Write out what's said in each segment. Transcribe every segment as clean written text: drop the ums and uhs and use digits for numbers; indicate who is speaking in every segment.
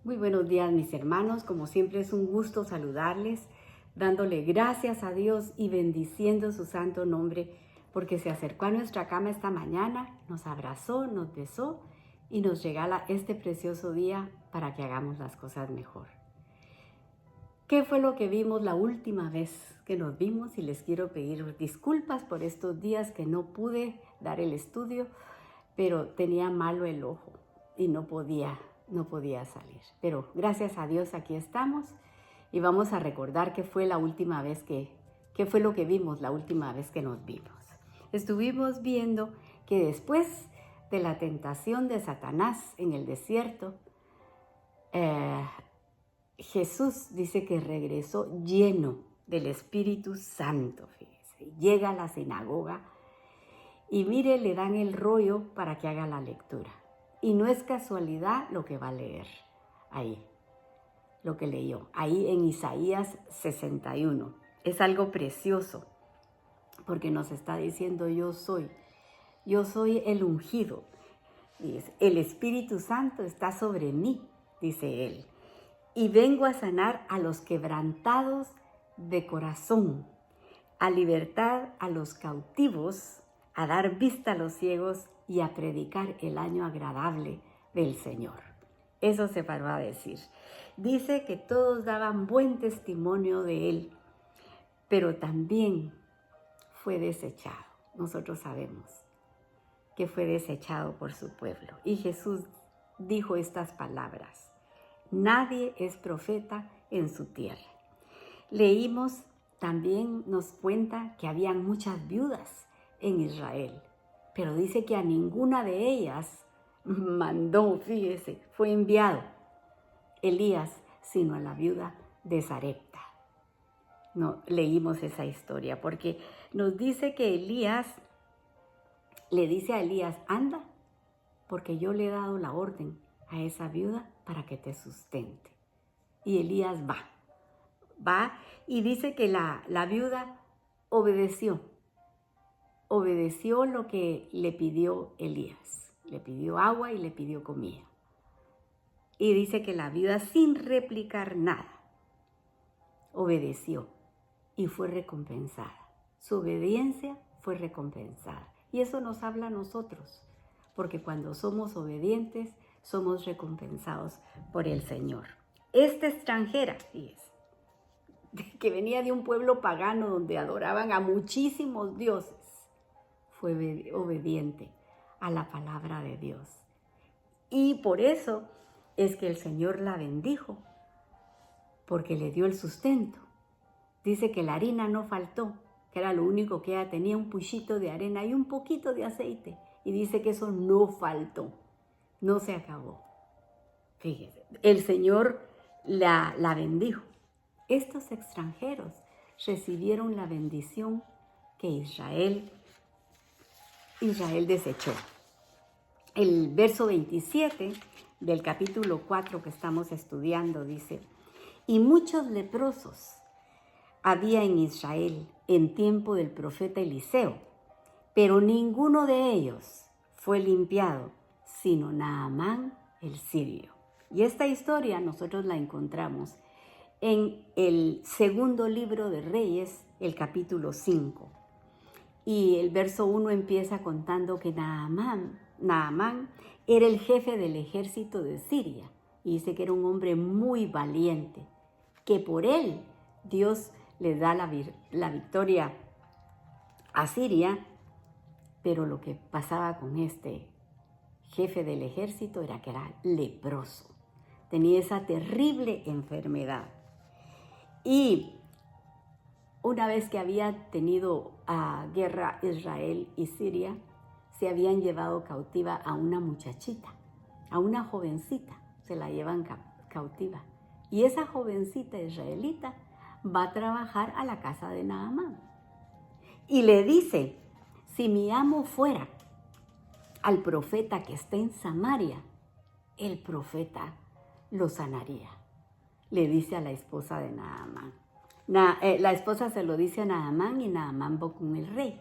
Speaker 1: Muy buenos días, mis hermanos. Como siempre es un gusto saludarles, dándole gracias a Dios y bendiciendo su santo nombre, porque se acercó a nuestra cama esta mañana, nos abrazó, nos besó y nos regala este precioso día para que hagamos las cosas mejor. ¿Qué fue lo que vimos la última vez que nos vimos? Y les quiero pedir disculpas por estos días que no pude dar el estudio, pero tenía malo el ojo y no podía salir. Pero gracias a Dios aquí estamos y vamos a recordar qué fue la última vez qué fue lo que vimos la última vez que nos vimos. Estuvimos viendo que después de la tentación de Satanás en el desierto, Jesús dice que regresó lleno del Espíritu Santo. Fíjese, llega a la sinagoga y mire, le dan el rollo para que haga la lectura. Y no es casualidad lo que va a leer ahí, lo que leyó, ahí en Isaías 61. Es algo precioso, porque nos está diciendo yo soy el ungido. El Espíritu Santo está sobre mí, dice él. Y vengo a sanar a los quebrantados de corazón, a libertar a los cautivos, a dar vista a los ciegos y a predicar el año agradable del Señor. Eso se paró a decir. Dice que todos daban buen testimonio de él, pero también fue desechado. Nosotros sabemos que fue desechado por su pueblo. Y Jesús dijo estas palabras: nadie es profeta en su tierra. Leímos también, nos cuenta que habían muchas viudas en Israel, pero dice que a ninguna de ellas mandó, fíjese, fue enviado Elías, sino a la viuda de Sarepta. No, leímos esa historia porque nos dice que Elías le dice a Elías: anda, porque yo le he dado la orden a esa viuda para que te sustente. Y Elías va y dice que la viuda obedeció lo que le pidió Elías. Le pidió agua y le pidió comida. Y dice que la viuda, sin replicar nada, obedeció y fue recompensada. Su obediencia fue recompensada. Y eso nos habla a nosotros, porque cuando somos obedientes, somos recompensados por el Señor. Esta extranjera, fíjese, que venía de un pueblo pagano donde adoraban a muchísimos dioses, fue obediente a la palabra de Dios. Y por eso es que el Señor la bendijo, porque le dio el sustento. Dice que la harina no faltó, que era lo único que ella tenía, un puchito de arena y un poquito de aceite. Y dice que eso no faltó, no se acabó. Fíjese, el Señor la bendijo. Estos extranjeros recibieron la bendición que Israel desechó. El verso 27 del capítulo 4 que estamos estudiando dice: y muchos leprosos había en Israel en tiempo del profeta Eliseo, pero ninguno de ellos fue limpiado, sino Naamán el sirio. Y esta historia nosotros la encontramos en el segundo libro de Reyes, el capítulo 5. Y el verso 1 empieza contando que Naamán era el jefe del ejército de Siria. Y dice que era un hombre muy valiente, que por él Dios le da la victoria a Siria. Pero lo que pasaba con este jefe del ejército era que era leproso. Tenía esa terrible enfermedad. Y una vez que había tenido guerra Israel y Siria, se habían llevado cautiva a una muchachita, a una jovencita, se la llevan cautiva. Y esa jovencita israelita va a trabajar a la casa de Naamán. Y le dice: si mi amo fuera al profeta que está en Samaria, el profeta lo sanaría. Le dice a la esposa de Naamán. La esposa se lo dice a Naamán y Naamán va con el rey.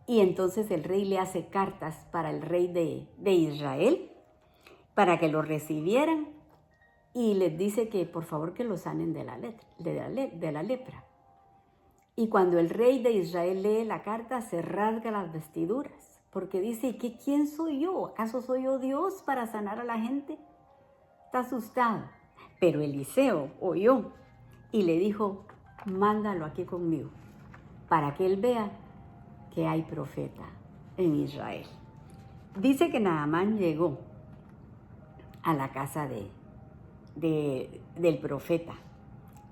Speaker 1: Y entonces el rey le hace cartas para el rey de Israel para que lo recibieran y les dice que por favor que lo sanen de la lepra. Y cuando el rey de Israel lee la carta, se rasga las vestiduras, porque dice, ¿y quién soy yo? ¿Acaso soy yo Dios para sanar a la gente? Está asustado. Pero Eliseo oyó y le dijo, mándalo aquí conmigo, para que él vea que hay profeta en Israel. Dice que Naamán llegó a la casa del profeta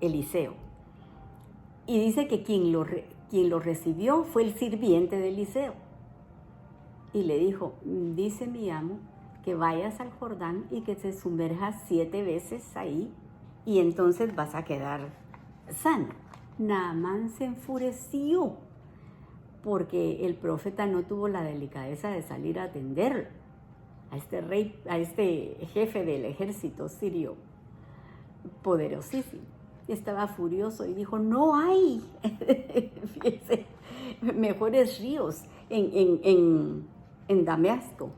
Speaker 1: Eliseo. Y dice que quien lo recibió fue el sirviente de Eliseo. Y le dijo, dice mi amo que vayas al Jordán y que te sumerjas 7 veces ahí y entonces vas a quedar sano. Naamán se enfureció porque el profeta no tuvo la delicadeza de salir a atenderlo a este jefe del ejército sirio poderosísimo. Estaba furioso y dijo, no hay fíjense, mejores ríos en Damasco,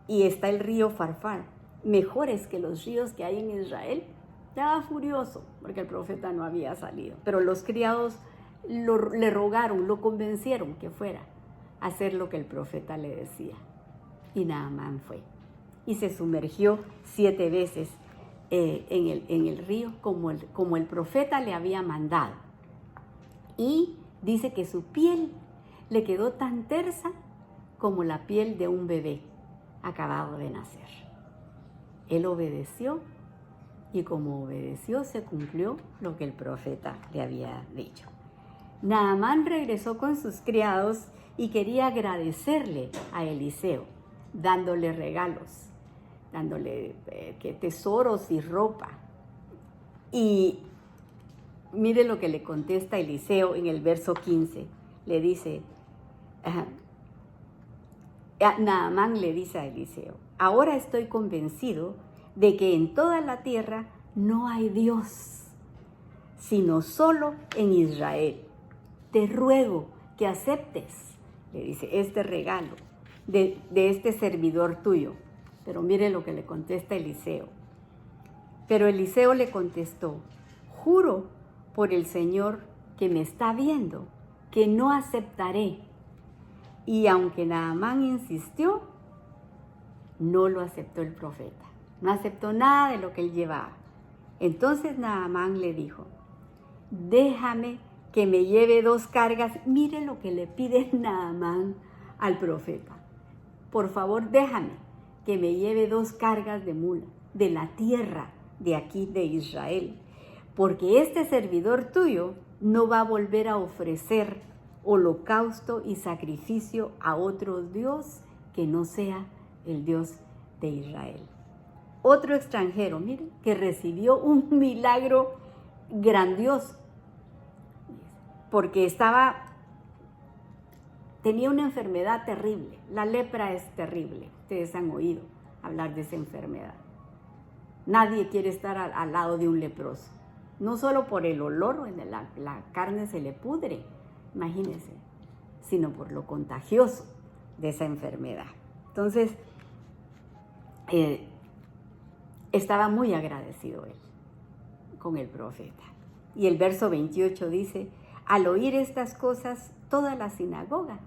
Speaker 1: y está el río Farfar, mejores que los ríos que hay en Israel. Estaba furioso porque el profeta no había salido, pero los criados le rogaron, lo convencieron que fuera a hacer lo que el profeta le decía. Y Naamán fue y se sumergió 7 veces en el río como el profeta le había mandado. Y dice que su piel le quedó tan tersa como la piel de un bebé acabado de nacer. Él obedeció y como obedeció se cumplió lo que el profeta le había dicho. Naamán regresó con sus criados y quería agradecerle a Eliseo, dándole regalos, dándole tesoros y ropa. Y mire lo que le contesta Eliseo en el verso 15. Le dice, Naamán le dice a Eliseo, ahora estoy convencido de que en toda la tierra no hay Dios, sino solo en Israel. Te ruego que aceptes, le dice, este regalo de este servidor tuyo. Pero mire lo que le contesta Eliseo. Pero Eliseo le contestó, juro por el Señor que me está viendo, que no aceptaré. Y aunque Naamán insistió, no lo aceptó el profeta. No aceptó nada de lo que él llevaba. Entonces Naamán le dijo, déjame que me lleve 2 cargas. Mire lo que le pide Naamán al profeta. Por favor, déjame que me lleve 2 cargas de mula de la tierra de aquí de Israel, porque este servidor tuyo no va a volver a ofrecer holocausto y sacrificio a otro Dios que no sea el Dios de Israel. Otro extranjero, miren, que recibió un milagro grandioso, porque tenía una enfermedad terrible. La lepra es terrible. Ustedes han oído hablar de esa enfermedad. Nadie quiere estar al lado de un leproso. No solo por el olor, la carne se le pudre, imagínense, sino por lo contagioso de esa enfermedad. Entonces, estaba muy agradecido él con el profeta. Y el verso 28 dice, al oír estas cosas, toda la sinagoga,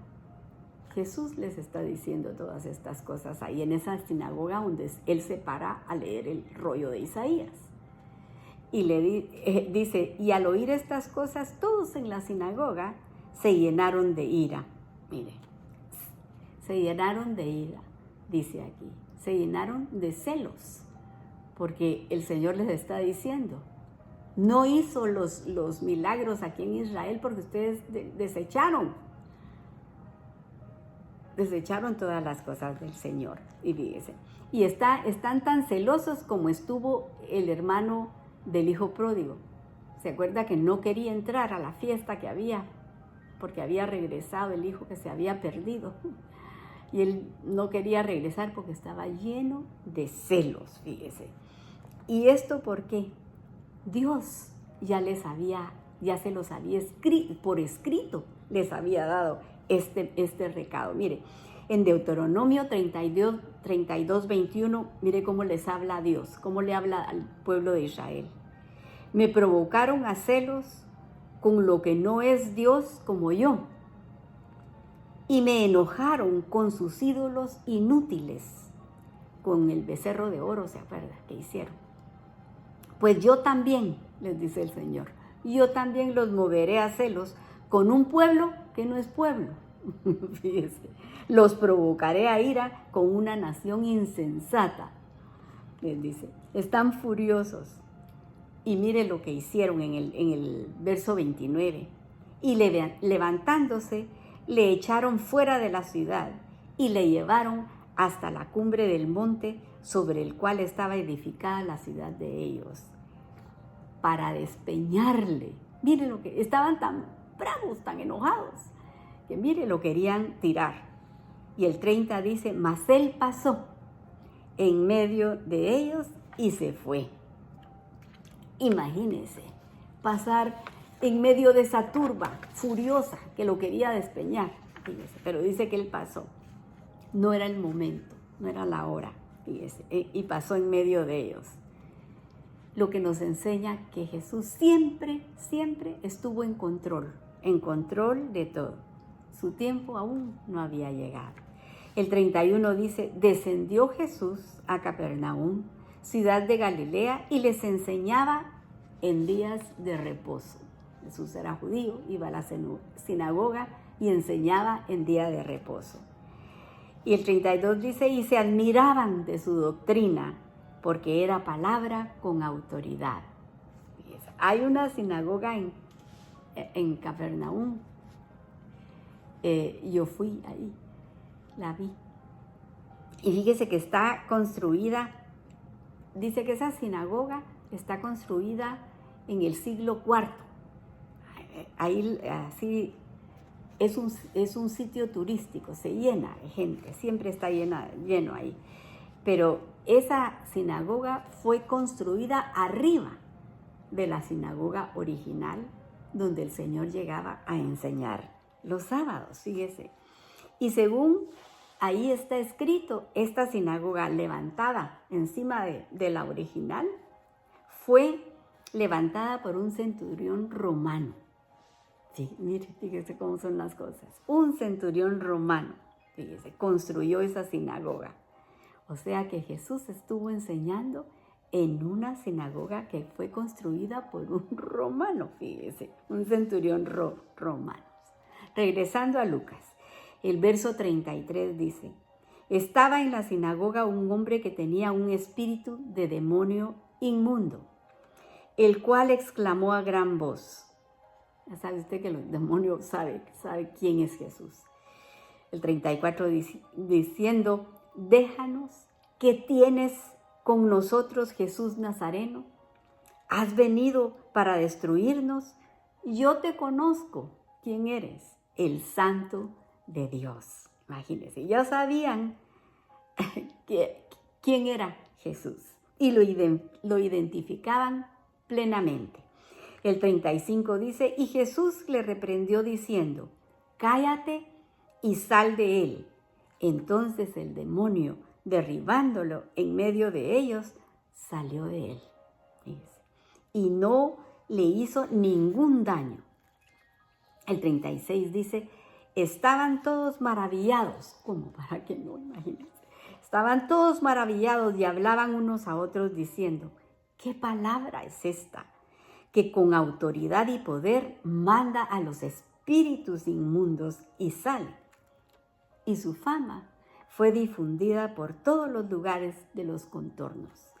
Speaker 1: Jesús les está diciendo todas estas cosas ahí en esa sinagoga donde él se para a leer el rollo de Isaías. Y dice, y al oír estas cosas, todos en la sinagoga se llenaron de ira. Mire, se llenaron de ira, dice aquí. Se llenaron de celos, porque el Señor les está diciendo, no hizo los milagros aquí en Israel porque ustedes desecharon todas las cosas del Señor. Y fíjense, y están tan celosos como estuvo el hermano del hijo pródigo. ¿Se acuerda que no quería entrar a la fiesta que había? Porque había regresado el hijo que se había perdido. Y él no quería regresar porque estaba lleno de celos, fíjese. ¿Y esto por qué? Dios ya se los había escrito, por escrito les había dado este recado. Mire, En Deuteronomio 32, 21, mire cómo les habla a Dios, cómo le habla al pueblo de Israel. Me provocaron a celos con lo que no es Dios como yo, y me enojaron con sus ídolos inútiles, con el becerro de oro, ¿se acuerda? Que hicieron. Pues yo también, les dice el Señor, yo también los moveré a celos con un pueblo que no es pueblo. Fíjese, los provocaré a ira con una nación insensata, les dice. Están furiosos. Y mire lo que hicieron en el verso 29. Y levantándose, le echaron fuera de la ciudad y le llevaron hasta la cumbre del monte sobre el cual estaba edificada la ciudad de ellos, para despeñarle. Mire lo que, estaban tan bravos, tan enojados, que mire, lo querían tirar. Y el 30 dice, mas él pasó en medio de ellos y se fue. Imagínense, pasar en medio de esa turba furiosa que lo quería despeñar. Fíjese, pero dice que él pasó. No era el momento, no era la hora, fíjese, y pasó en medio de ellos. Lo que nos enseña que Jesús siempre estuvo en control de todo. Su tiempo aún no había llegado. El 31 dice, descendió Jesús a Capernaum, ciudad de Galilea, y les enseñaba en días de reposo. Jesús era judío, iba a la sinagoga y enseñaba en día de reposo. Y el 32 dice, y se admiraban de su doctrina, porque era palabra con autoridad. Hay una sinagoga en Capernaum. Yo fui ahí, la vi. Y fíjese que está construida, dice que esa sinagoga está construida en el siglo IV. Ahí así es un sitio turístico, se llena de gente, siempre está lleno ahí. Pero esa sinagoga fue construida arriba de la sinagoga original, donde el Señor llegaba a enseñar los sábados, fíjese. Y según ahí está escrito, esta sinagoga levantada encima de la original fue levantada por un centurión romano. Sí, mire, fíjese cómo son las cosas. Un centurión romano, fíjese, construyó esa sinagoga. O sea que Jesús estuvo enseñando en una sinagoga que fue construida por un romano, fíjese, un centurión romano. Regresando a Lucas, el verso 33 dice, estaba en la sinagoga un hombre que tenía un espíritu de demonio inmundo, el cual exclamó a gran voz. Ya sabe usted que el demonio sabe quién es Jesús. El 34 diciendo, déjanos, ¿qué tienes con nosotros, Jesús Nazareno? ¿Has venido para destruirnos? Yo te conozco. ¿Quién eres? El Santo de Dios. Imagínense, ya sabían quién era Jesús y lo identificaban plenamente. El 35 dice, y Jesús le reprendió diciendo, cállate y sal de él. Entonces el demonio, derribándolo en medio de ellos, salió de él. Y no le hizo ningún daño. El 36 dice, estaban todos maravillados. ¿Cómo? ¿Para qué no? Imagínense. Estaban todos maravillados y hablaban unos a otros diciendo, ¿qué palabra es esta? Que con autoridad y poder manda a los espíritus inmundos y sale. Y su fama fue difundida por todos los lugares de los contornos.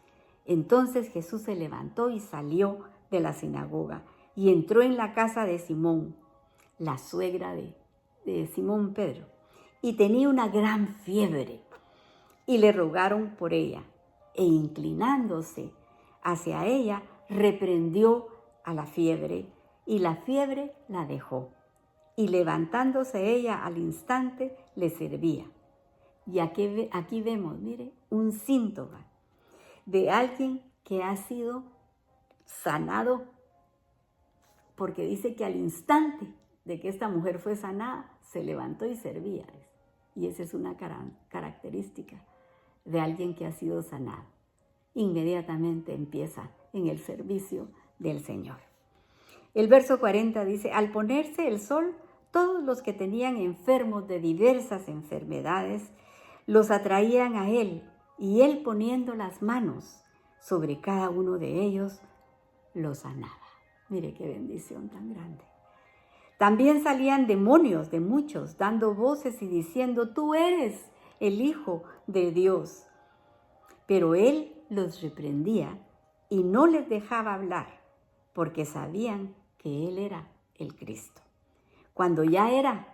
Speaker 1: Entonces Jesús se levantó y salió de la sinagoga y entró en la casa de Simón, la suegra de Simón Pedro, y tenía una gran fiebre. Y le rogaron por ella, e inclinándose hacia ella, reprendió a la fiebre, y la fiebre la dejó. Y levantándose ella al instante, le servía. Y aquí vemos, mire, un síntoma de alguien que ha sido sanado, porque dice que al instante de que esta mujer fue sanada, se levantó y servía. Y esa es una característica de alguien que ha sido sanado. Inmediatamente empieza en el servicio del Señor. El verso 40 dice, al ponerse el sol, todos los que tenían enfermos de diversas enfermedades los atraían a él, y él poniendo las manos sobre cada uno de ellos, los sanaba. Mire qué bendición tan grande. También salían demonios de muchos, dando voces y diciendo, tú eres el Hijo de Dios. Pero él los reprendía y no les dejaba hablar, porque sabían que él era el Cristo. Cuando ya era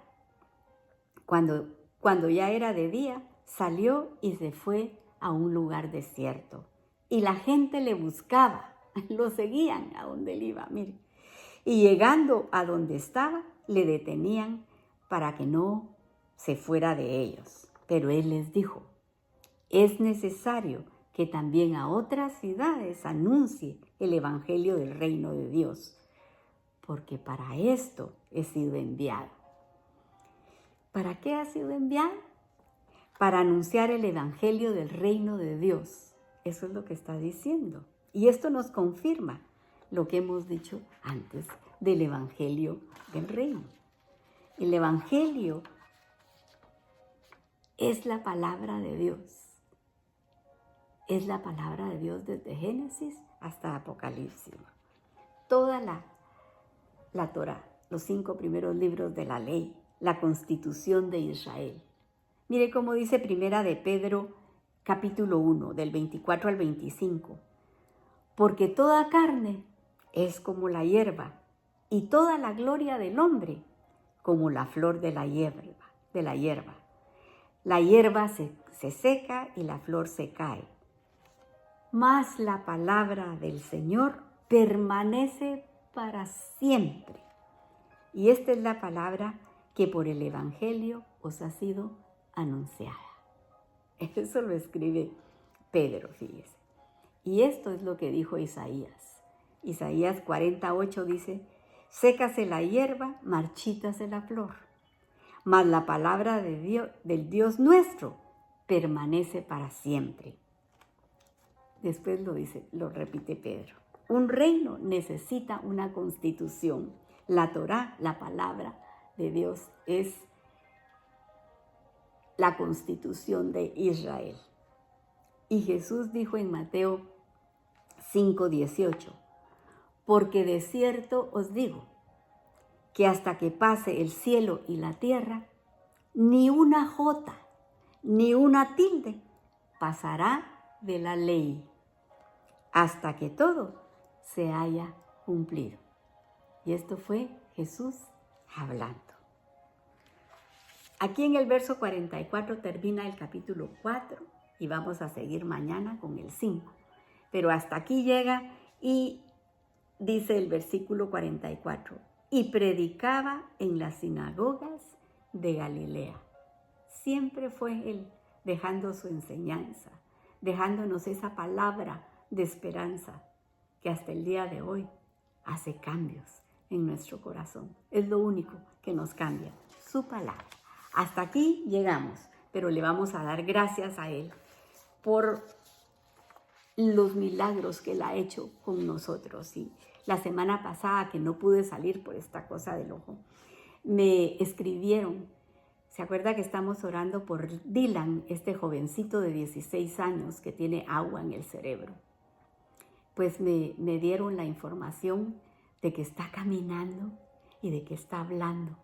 Speaker 1: de día, salió y se fue a un lugar desierto. Y la gente le buscaba, lo seguían a donde él iba, mire. Y llegando a donde estaba, le detenían para que no se fuera de ellos. Pero él les dijo, es necesario que también a otras ciudades anuncie el evangelio del reino de Dios, porque para esto he sido enviado. ¿Para qué ha sido enviado? Para anunciar el evangelio del reino de Dios. Eso es lo que está diciendo. Y esto nos confirma lo que hemos dicho antes del evangelio del reino. El evangelio es la palabra de Dios. Es la palabra de Dios desde Génesis hasta Apocalipsis. Toda la Torá, los 5 primeros libros de la ley, la constitución de Israel. Mire cómo dice Primera de Pedro, capítulo 1, del 24 al 25. Porque toda carne es como la hierba, y toda la gloria del hombre como la flor de la hierba. La hierba se seca y la flor se cae. Mas la palabra del Señor permanece para siempre. Y esta es la palabra que por el Evangelio os ha sido anunciada. Eso lo escribe Pedro, fíjese. Y esto es lo que dijo Isaías. Isaías 48 dice, sécase la hierba, marchítase la flor. Mas la palabra de Dios, del Dios nuestro permanece para siempre. Después lo repite Pedro. Un reino necesita una constitución. La Torá, la palabra de Dios, es la constitución de Israel. Y Jesús dijo en Mateo 5:18, porque de cierto os digo, que hasta que pase el cielo y la tierra, ni una jota, ni una tilde pasará de la ley, hasta que todo se haya cumplido. Y esto fue Jesús hablando. Aquí en el verso 44 termina el capítulo 4 y vamos a seguir mañana con el 5. Pero hasta aquí llega y dice el versículo 44, y predicaba en las sinagogas de Galilea. Siempre fue él dejando su enseñanza, dejándonos esa palabra de esperanza que hasta el día de hoy hace cambios en nuestro corazón. Es lo único que nos cambia, su palabra. Hasta aquí llegamos, pero le vamos a dar gracias a él por los milagros que él ha hecho con nosotros. Y la semana pasada, que no pude salir por esta cosa del ojo, me escribieron. ¿Se acuerda que estamos orando por Dylan, este jovencito de 16 años que tiene agua en el cerebro? Pues me dieron la información de que está caminando y de que está hablando,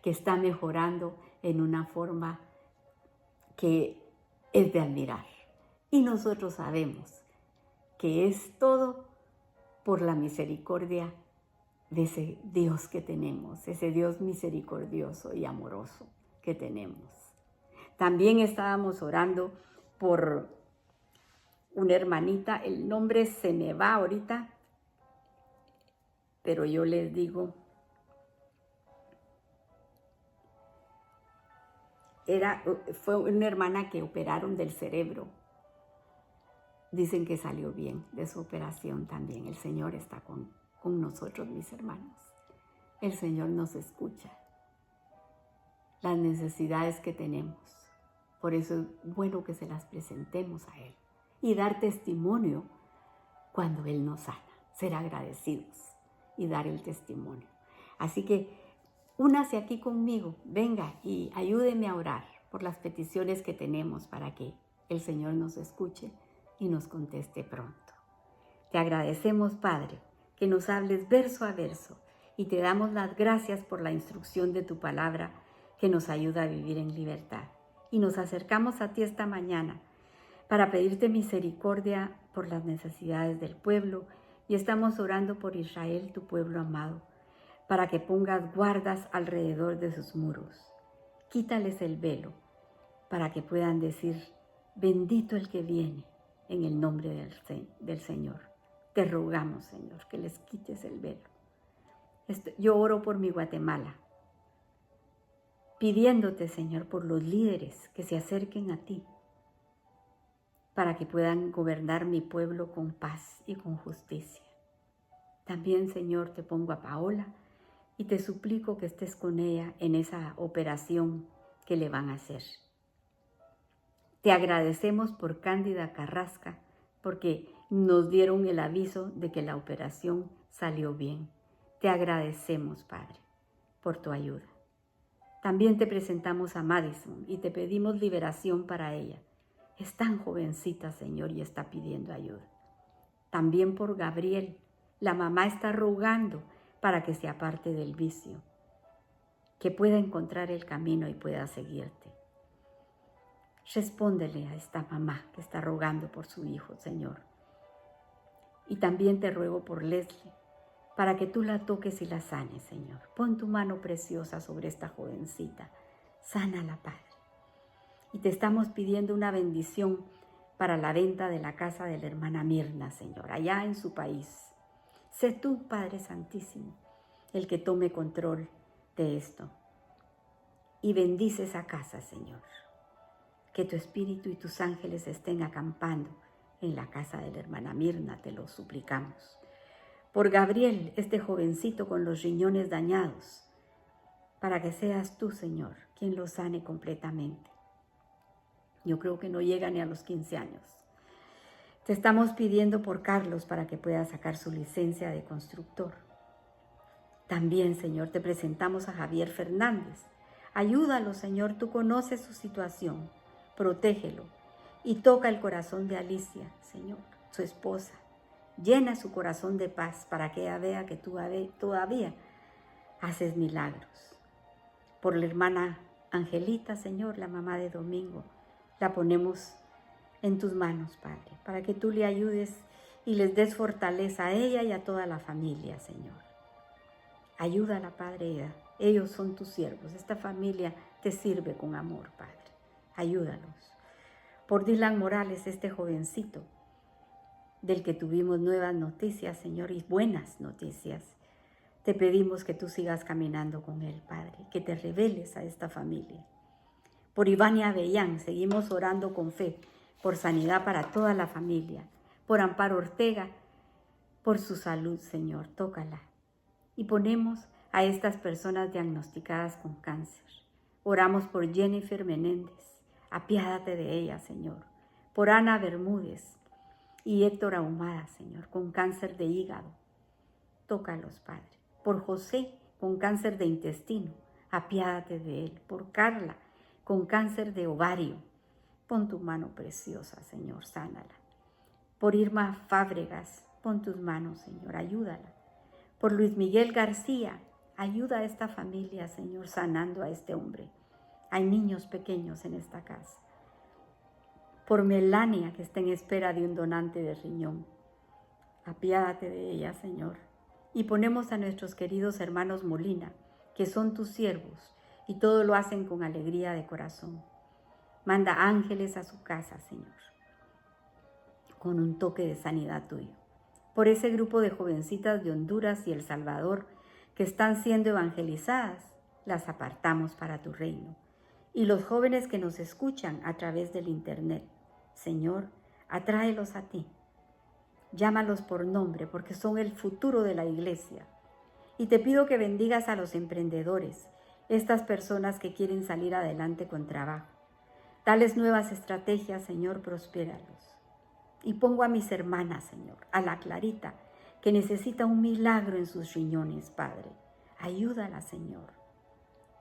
Speaker 1: que está mejorando en una forma que es de admirar. Y nosotros sabemos que es todo por la misericordia de ese Dios que tenemos, ese Dios misericordioso y amoroso que tenemos. También estábamos orando por una hermanita, el nombre se me va ahorita, pero yo les digo, fue una hermana que operaron del cerebro. Dicen que salió bien de su operación también. El Señor está con nosotros, mis hermanos. El Señor nos escucha. las necesidades que tenemos. Por eso es bueno que se las presentemos a Él y dar testimonio cuando Él nos sana, ser agradecidos y dar el testimonio. Así que únase aquí conmigo, venga y ayúdeme a orar por las peticiones que tenemos para que el Señor nos escuche y nos conteste pronto. Te agradecemos, Padre, que nos hables verso a verso y te damos las gracias por la instrucción de tu palabra que nos ayuda a vivir en libertad. Y nos acercamos a ti esta mañana para pedirte misericordia por las necesidades del pueblo y estamos orando por Israel, tu pueblo amado, para que pongas guardas alrededor de sus muros. Quítales el velo para que puedan decir, bendito el que viene en el nombre del Señor. Te rogamos, Señor, que les quites el velo. Yo oro por mi Guatemala, pidiéndote, Señor, por los líderes que se acerquen a ti, para que puedan gobernar mi pueblo con paz y con justicia. También, Señor, te pongo a Paola y te suplico que estés con ella en esa operación que le van a hacer. Te agradecemos por Cándida Carrasca, porque nos dieron el aviso de que la operación salió bien. Te agradecemos, Padre, por tu ayuda. También te presentamos a Madison y te pedimos liberación para ella. Es tan jovencita, Señor, y está pidiendo ayuda. También por Gabriel. La mamá está rogando para que se aparte del vicio, que pueda encontrar el camino y pueda seguirte. Respóndele a esta mamá que está rogando por su hijo, Señor. Y también te ruego por Leslie, para que tú la toques y la sanes, Señor. Pon tu mano preciosa sobre esta jovencita. Sánala, Padre. Y te estamos pidiendo una bendición para la venta de la casa de la hermana Mirna, Señor, allá en su país. Sé tú, Padre Santísimo, el que tome control de esto. Y bendice esa casa, Señor. Que tu Espíritu y tus ángeles estén acampando en la casa de la hermana Mirna, te lo suplicamos. Por Gabriel, este jovencito con los riñones dañados, para que seas tú, Señor, quien lo sane completamente. Yo creo que no llega ni a los 15 años. Te estamos pidiendo por Carlos para que pueda sacar su licencia de constructor. También, Señor, te presentamos a Javier Fernández. Ayúdalo, Señor, tú conoces su situación. Protégelo y toca el corazón de Alicia, Señor, su esposa. Llena su corazón de paz para que ella vea que tú todavía haces milagros. Por la hermana Angelita, Señor, la mamá de Domingo, la ponemos en tus manos, Padre, para que tú le ayudes y les des fortaleza a ella y a toda la familia, Señor. Ayúdala, Padre, ellos son tus siervos, esta familia te sirve con amor, Padre. Ayúdalos. Por Dylan Morales, este jovencito, del que tuvimos nuevas noticias, Señor, y buenas noticias, te pedimos que tú sigas caminando con él, Padre, que te reveles a esta familia. Por Ivania Avellán, seguimos orando con fe, por sanidad para toda la familia. Por Amparo Ortega, por su salud, Señor, tócala. Y ponemos a estas personas diagnosticadas con cáncer. Oramos por Jennifer Menéndez, apiádate de ella, Señor. Por Ana Bermúdez y Héctor Ahumada, Señor, con cáncer de hígado. Tócalos, Padre. Por José, con cáncer de intestino, apiádate de él. Por Carla, con cáncer de ovario, pon tu mano preciosa, Señor, sánala. Por Irma Fábregas, pon tus manos, Señor, ayúdala. Por Luis Miguel García, ayuda a esta familia, Señor, sanando a este hombre. Hay niños pequeños en esta casa. Por Melania, que está en espera de un donante de riñón, apiádate de ella, Señor. Y ponemos a nuestros queridos hermanos Molina, que son tus siervos, y todo lo hacen con alegría de corazón. Manda ángeles a su casa, Señor, con un toque de sanidad tuyo. Por ese grupo de jovencitas de Honduras y El Salvador que están siendo evangelizadas, las apartamos para tu reino. Y los jóvenes que nos escuchan a través del internet, Señor, atráelos a ti. Llámalos por nombre, porque son el futuro de la iglesia. Y te pido que bendigas a los emprendedores estas personas que quieren salir adelante con trabajo. Dales nuevas estrategias, Señor, prospéralos. Y pongo a mis hermanas, Señor, a la Clarita, que necesita un milagro en sus riñones, Padre. Ayúdala, Señor.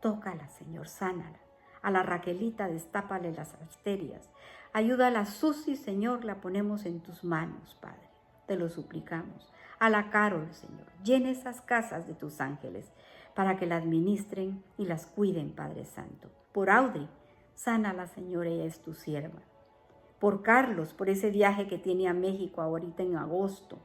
Speaker 1: Tócala, Señor, sánala. A la Raquelita, destápale las arterias. Ayuda a la Susi, Señor, la ponemos en tus manos, Padre. Te lo suplicamos. A la Carol, Señor, llena esas casas de tus ángeles para que la administren y las cuiden, Padre Santo. Por Audrey, sánala, Señor, ella es tu sierva. Por Carlos, por ese viaje que tiene a México ahorita en agosto.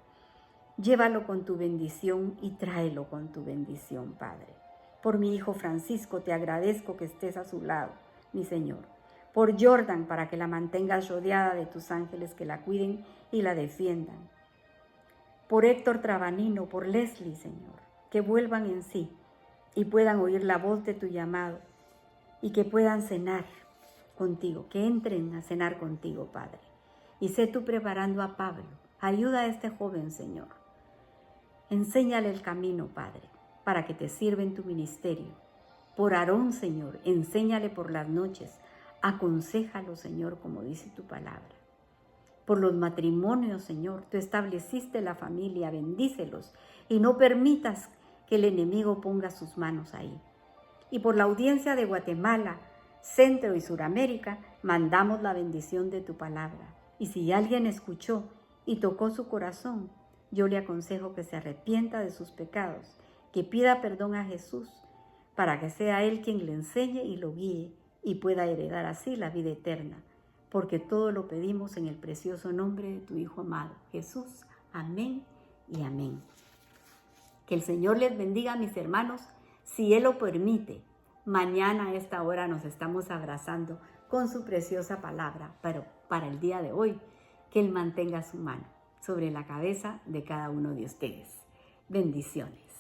Speaker 1: Llévalo con tu bendición y tráelo con tu bendición, Padre. Por mi hijo Francisco, te agradezco que estés a su lado, mi Señor. Por Jordan, para que la mantengas rodeada de tus ángeles que la cuiden y la defiendan. Por Héctor Trabanino, por Leslie, Señor, que vuelvan en sí y puedan oír la voz de tu llamado y que puedan cenar contigo, que entren a cenar contigo, Padre. Y sé tú preparando a Pablo. Ayuda a este joven, Señor. Enséñale el camino, Padre, para que te sirva en tu ministerio. Por Aarón, Señor, enséñale por las noches. Aconséjalo, Señor, como dice tu palabra. Por los matrimonios, Señor, tú estableciste la familia, bendícelos y no permitas que el enemigo ponga sus manos ahí. Y por la audiencia de Guatemala, Centro y Suramérica, mandamos la bendición de tu palabra. Y si alguien escuchó y tocó su corazón, yo le aconsejo que se arrepienta de sus pecados, que pida perdón a Jesús, para que sea Él quien le enseñe y lo guíe y pueda heredar así la vida eterna. Porque todo lo pedimos en el precioso nombre de tu Hijo amado, Jesús. Amén y amén. Que el Señor les bendiga, mis hermanos, si Él lo permite. Mañana a esta hora nos estamos abrazando con su preciosa palabra, pero para el día de hoy, que Él mantenga su mano sobre la cabeza de cada uno de ustedes. Bendiciones.